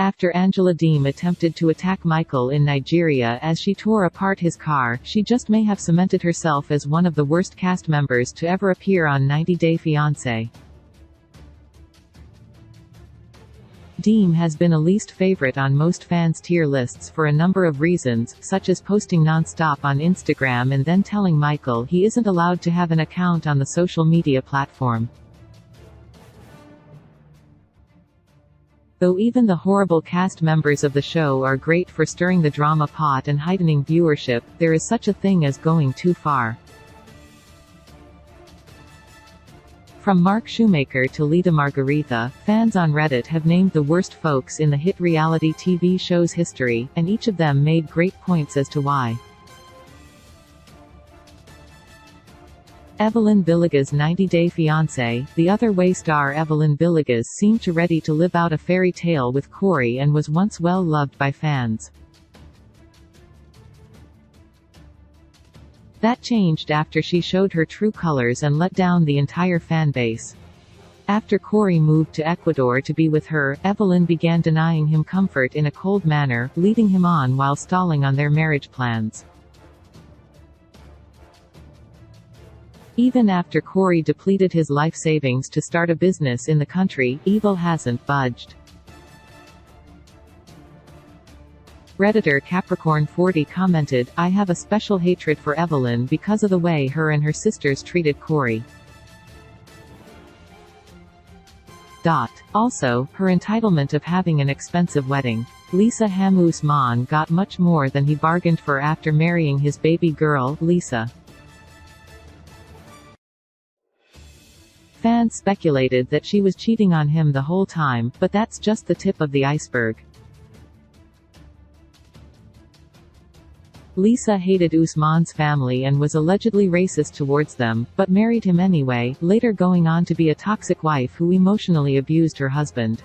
After Angela Deem attempted to attack Michael in Nigeria as she tore apart his car, she just may have cemented herself as one of the worst cast members to ever appear on 90 Day Fiancé. Deem has been a least favorite on most fans' tier lists for a number of reasons, such as posting non-stop on Instagram and then telling Michael he isn't allowed to have an account on the social media platform. Though even the horrible cast members of the show are great for stirring the drama pot and heightening viewership, there is such a thing as going too far. From Mark Shoemaker to Lita Margarita, fans on Reddit have named the worst folks in the hit reality TV show's history, and each of them made great points as to why. Evelyn Villegas' 90 Day Fiancé. The other way star Evelyn Villegas seemed to ready to live out a fairy tale with Corey and was once well loved by fans. That changed after she showed her true colors and let down the entire fan base. After Corey moved to Ecuador to be with her, Evelyn began denying him comfort in a cold manner, leading him on while stalling on their marriage plans. Even after Corey depleted his life savings to start a business in the country, Evil hasn't budged. Redditor Capricorn40 commented, "I have a special hatred for Evelyn because of the way her and her sisters treated Corey. Also, her entitlement of having an expensive wedding. Lisa Ham Usman got much more than he bargained for after marrying his baby girl, Lisa." Fans speculated that she was cheating on him the whole time, but that's just the tip of the iceberg. Lisa hated Usman's family and was allegedly racist towards them, but married him anyway, later going on to be a toxic wife who emotionally abused her husband.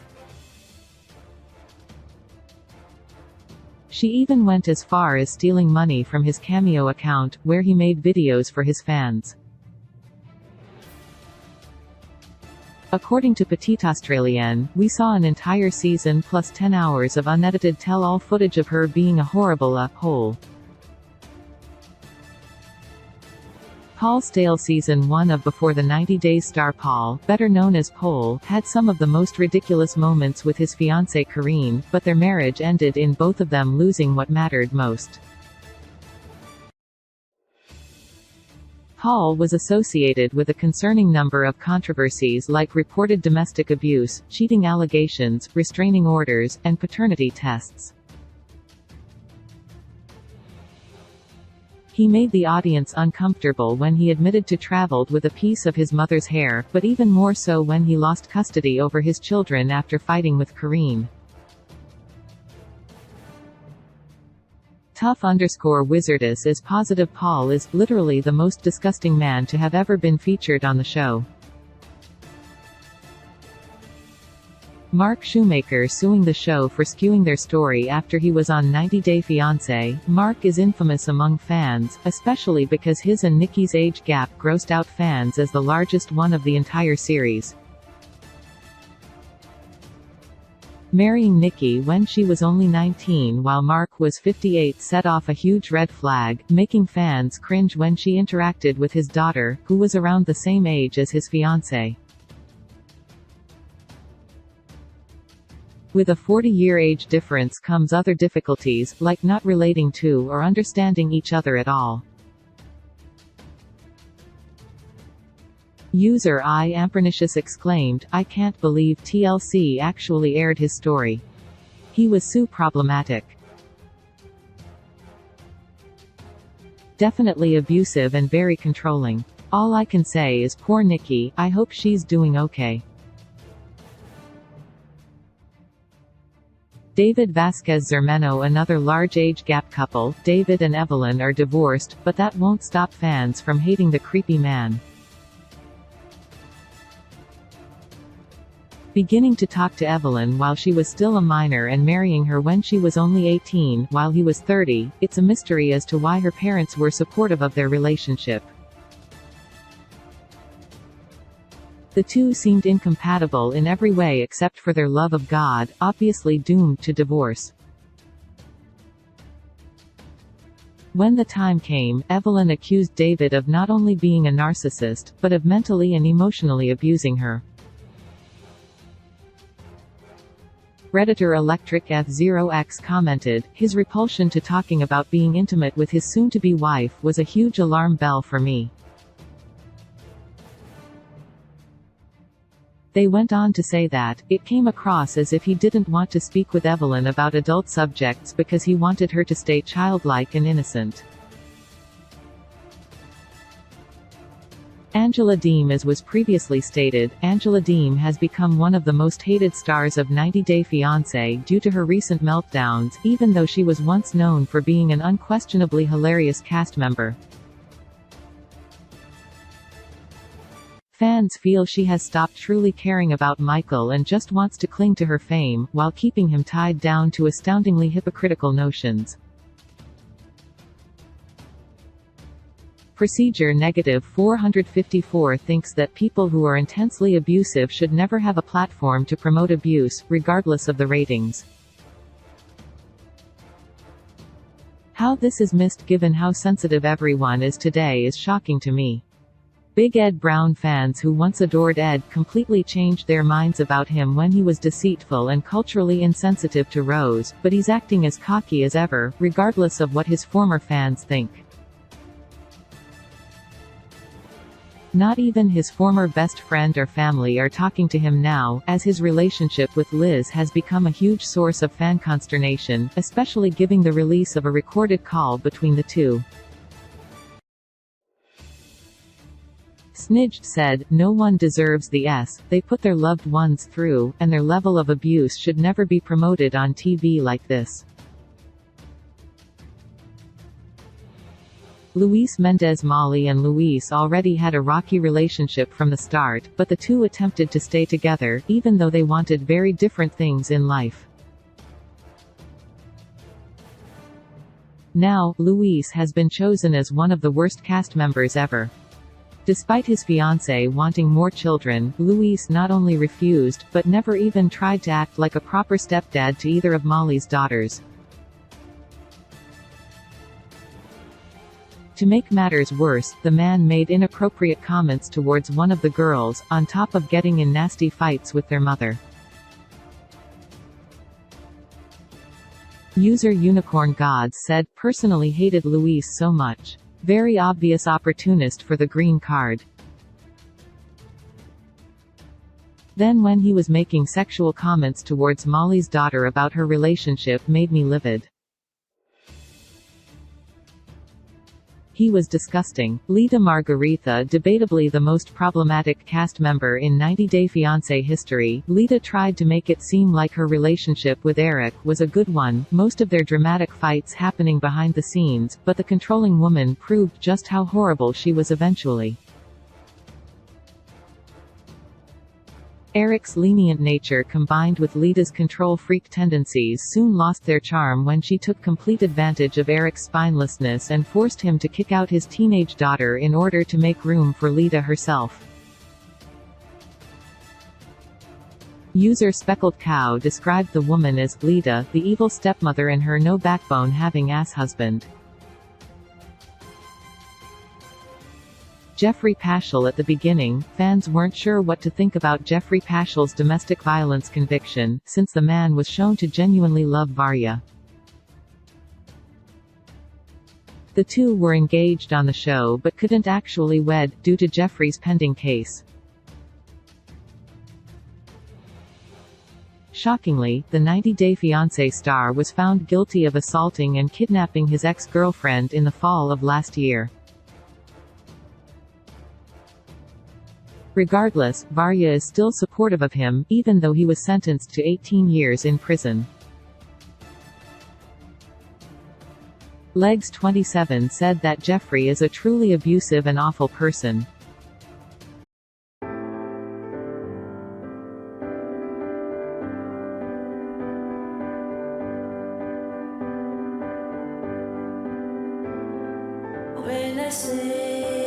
She even went as far as stealing money from his Cameo account, where he made videos for his fans. According to Petite Australienne, "We saw an entire season plus 10 hours of unedited tell-all footage of her being a horrible hole." Paul Stale Season 1 of Before the 90 Days star Paul, better known as Pole, had some of the most ridiculous moments with his fiancée Karine, but their marriage ended in both of them losing what mattered most. Paul was associated with a concerning number of controversies like reported domestic abuse, cheating allegations, restraining orders, and paternity tests. He made the audience uncomfortable when he admitted to traveled with a piece of his mother's hair, but even more so when he lost custody over his children after fighting with Karine. Tough_Wizardess is positive Paul is, literally the most disgusting man to have ever been featured on the show. Mark Shoemaker suing the show for skewing their story after he was on 90 Day Fiancé. Mark is infamous among fans, especially because his and Nikki's age gap grossed out fans as the largest one of the entire series. Marrying Nikki when she was only 19 while Mark was 58 set off a huge red flag, making fans cringe when she interacted with his daughter, who was around the same age as his fiancé. With a 40-year age difference comes other difficulties, like not relating to or understanding each other at all. User *Ampernicious exclaimed, "I can't believe TLC actually aired his story. He was so problematic. Definitely abusive and very controlling. All I can say is poor Nikki, I hope she's doing okay." David Vasquez Zermeno. Another large age gap couple, David and Evelyn are divorced, but that won't stop fans from hating the creepy man. Beginning to talk to Evelyn while she was still a minor and marrying her when she was only 18, while he was 30, it's a mystery as to why her parents were supportive of their relationship. The two seemed incompatible in every way except for their love of God, obviously doomed to divorce. When the time came, Evelyn accused David of not only being a narcissist, but of mentally and emotionally abusing her. Redditor Electric F0X commented, "His repulsion to talking about being intimate with his soon-to-be wife was a huge alarm bell for me." They went on to say that, "It came across as if he didn't want to speak with Evelyn about adult subjects because he wanted her to stay childlike and innocent." Angela Deem. As was previously stated, Angela Deem has become one of the most hated stars of 90 Day Fiancé due to her recent meltdowns, even though she was once known for being an unquestionably hilarious cast member. Fans feel she has stopped truly caring about Michael and just wants to cling to her fame, while keeping him tied down to astoundingly hypocritical notions. Procedure -454 thinks that people who are intensely abusive should never have a platform to promote abuse, regardless of the ratings. How this is missed given how sensitive everyone is today is shocking to me. Big Ed Brown fans who once adored Ed completely changed their minds about him when he was deceitful and culturally insensitive to Rose, but he's acting as cocky as ever, regardless of what his former fans think. Not even his former best friend or family are talking to him now, as his relationship with Liz has become a huge source of fan consternation, especially given the release of a recorded call between the two. Snidged said, "No one deserves the S they put their loved ones through, and their level of abuse should never be promoted on TV like this." Luis Mendez. Molly and Luis already had a rocky relationship from the start, but the two attempted to stay together, even though they wanted very different things in life. Now, Luis has been chosen as one of the worst cast members ever. Despite his fiancée wanting more children, Luis not only refused, but never even tried to act like a proper stepdad to either of Molly's daughters. To make matters worse, the man made inappropriate comments towards one of the girls, on top of getting in nasty fights with their mother. User Unicorn Gods said, "Personally hated Luis so much. Very obvious opportunist for the green card. Then when he was making sexual comments towards Molly's daughter about her relationship made me livid. He was disgusting." Lita Margaritha. Debatably the most problematic cast member in 90 Day Fiancé history, Lita tried to make it seem like her relationship with Eric was a good one, most of their dramatic fights happening behind the scenes, but the controlling woman proved just how horrible she was eventually. Eric's lenient nature combined with Lita's control freak tendencies soon lost their charm when she took complete advantage of Eric's spinelessness and forced him to kick out his teenage daughter in order to make room for Lita herself. User Speckled Cow described the woman as Lita, the evil stepmother, and her no-backbone having ass husband. Jeffrey Paschal. At the beginning, fans weren't sure what to think about Jeffrey Paschal's domestic violence conviction, since the man was shown to genuinely love Varya. The two were engaged on the show but couldn't actually wed, due to Jeffrey's pending case. Shockingly, the 90 Day Fiancé star was found guilty of assaulting and kidnapping his ex-girlfriend in the fall of last year. Regardless, Varya is still supportive of him, even though he was sentenced to 18 years in prison. Legs27 said that Jeffrey is a truly abusive and awful person. When I say